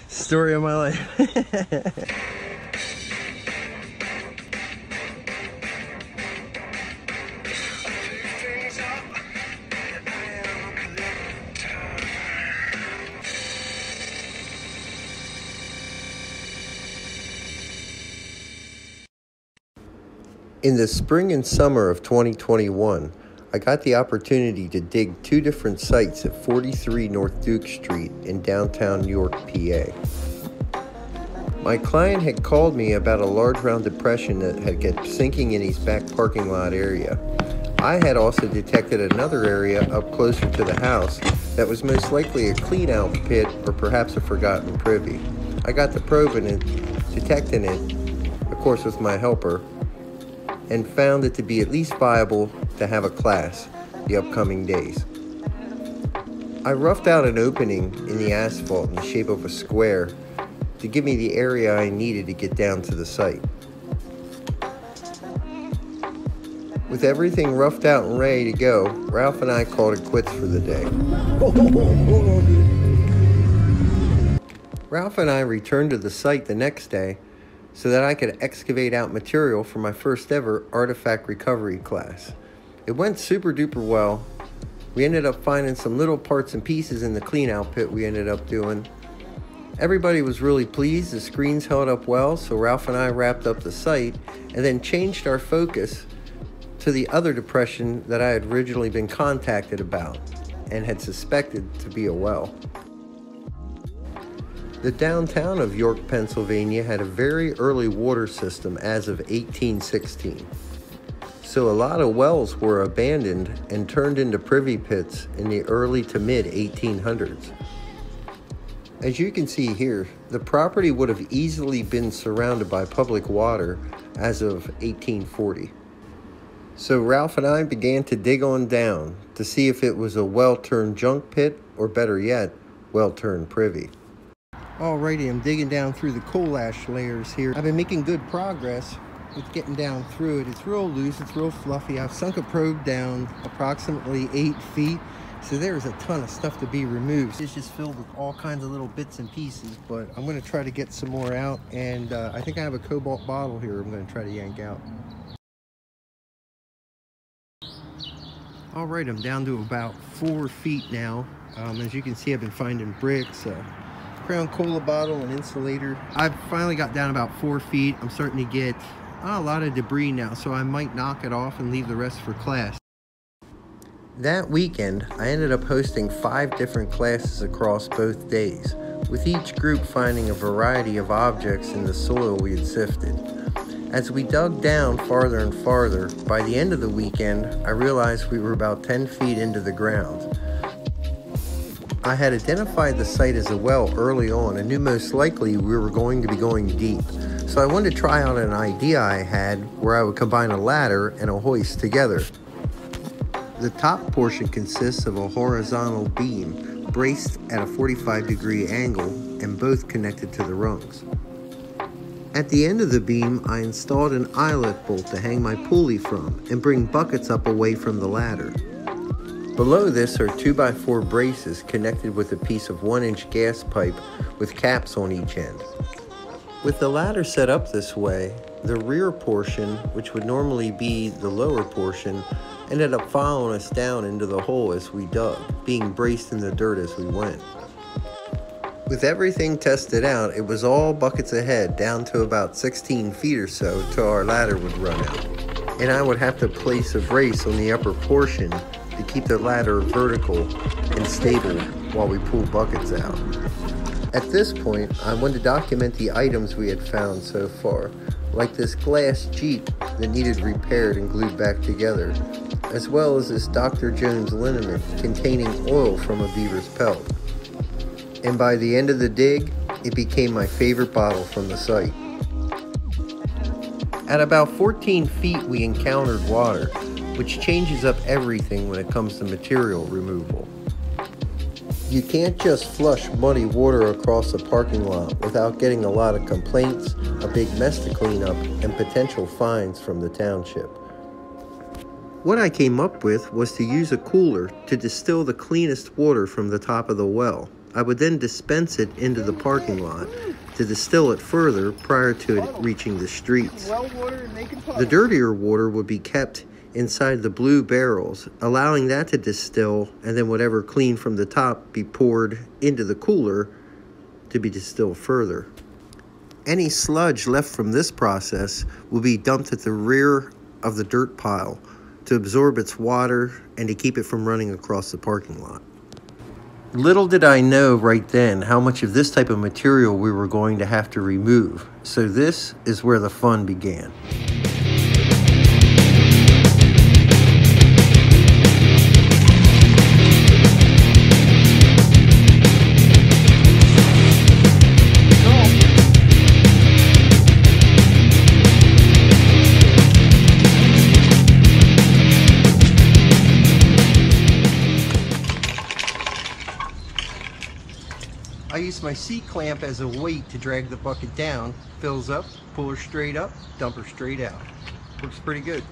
Story of my life. In the spring and summer of 2021, I got the opportunity to dig two different sites at 43 North Duke Street in downtown York, PA. My client had called me about a large round depression that had kept sinking in his back parking lot area. I had also detected another area up closer to the house that was most likely a clean-out pit or perhaps a forgotten privy. I got to probing it, detecting it, of course with my helper, and found it to be at least viable to have a class the upcoming days. I roughed out an opening in the asphalt in the shape of a square to give me the area I needed to get down to the site. With everything roughed out and ready to go, Ralph and I called it quits for the day. Ralph and I returned to the site the next day so that I could excavate out material for my first ever artifact recovery class. It went super duper well. We ended up finding some little parts and pieces in the clean out pit we ended up doing. Everybody was really pleased. The screens held up well, so Ralph and I wrapped up the site and then changed our focus to the other depression that I had originally been contacted about and had suspected to be a well. The downtown of York, Pennsylvania had a very early water system as of 1816. So a lot of wells were abandoned and turned into privy pits in the early to mid 1800s. As you can see here, the property would have easily been surrounded by public water as of 1840. So Ralph and I began to dig on down to see if it was a well-turned junk pit or better yet, well-turned privy. Alrighty, I'm digging down through the coal ash layers here. I've been making good progress with getting down through it. It's real loose, it's real fluffy. I've sunk a probe down approximately 8 feet, so there's a ton of stuff to be removed. It's just filled with all kinds of little bits and pieces, but I'm gonna try to get some more out, and I think I have a cobalt bottle here I'm gonna try to yank out. Alright, I'm down to about 4 feet now. As you can see, I've been finding bricks, crown cola bottle, and insulator. I've finally got down about 4 feet. I'm starting to get a lot of debris now, so I might knock it off and leave the rest for class. That weekend, I ended up hosting 5 different classes across both days, with each group finding a variety of objects in the soil we had sifted. As we dug down farther and farther, by the end of the weekend, I realized we were about 10 feet into the ground. I had identified the site as a well early on and knew most likely we were going to be going deep. So I wanted to try out an idea I had where I would combine a ladder and a hoist together. The top portion consists of a horizontal beam braced at a 45-degree angle and both connected to the rungs. At the end of the beam, I installed an eyelet bolt to hang my pulley from and bring buckets up away from the ladder. Below this are 2x4 braces connected with a piece of 1-inch gas pipe with caps on each end. With the ladder set up this way, the rear portion, which would normally be the lower portion, ended up following us down into the hole as we dug, being braced in the dirt as we went. With everything tested out, it was all buckets ahead, down to about 16 feet or so till our ladder would run out. And I would have to place a brace on the upper portion to keep the ladder vertical and stable while we pull buckets out. At this point, I wanted to document the items we had found so far, like this glass Jeep that needed repaired and glued back together, as well as this Dr. Jones liniment containing oil from a beaver's pelt. And by the end of the dig, it became my favorite bottle from the site. At about 14 feet, we encountered water, which changes up everything when it comes to material removal. You can't just flush muddy water across a parking lot without getting a lot of complaints, a big mess to clean up, and potential fines from the township. What I came up with was to use a cooler to distill the cleanest water from the top of the well. I would then dispense it into the parking lot to distill it further prior to it reaching the streets. The dirtier water would be kept inside the blue barrels, allowing that to distill, and then whatever clean from the top be poured into the cooler to be distilled further. Any sludge left from this process will be dumped at the rear of the dirt pile to absorb its water and to keep it from running across the parking lot. Little did I know right then how much of this type of material we were going to have to remove, so this is where the fun began. I use my C-clamp as a weight to drag the bucket down. Fills up, pull her straight up, dump her straight out. Works pretty good.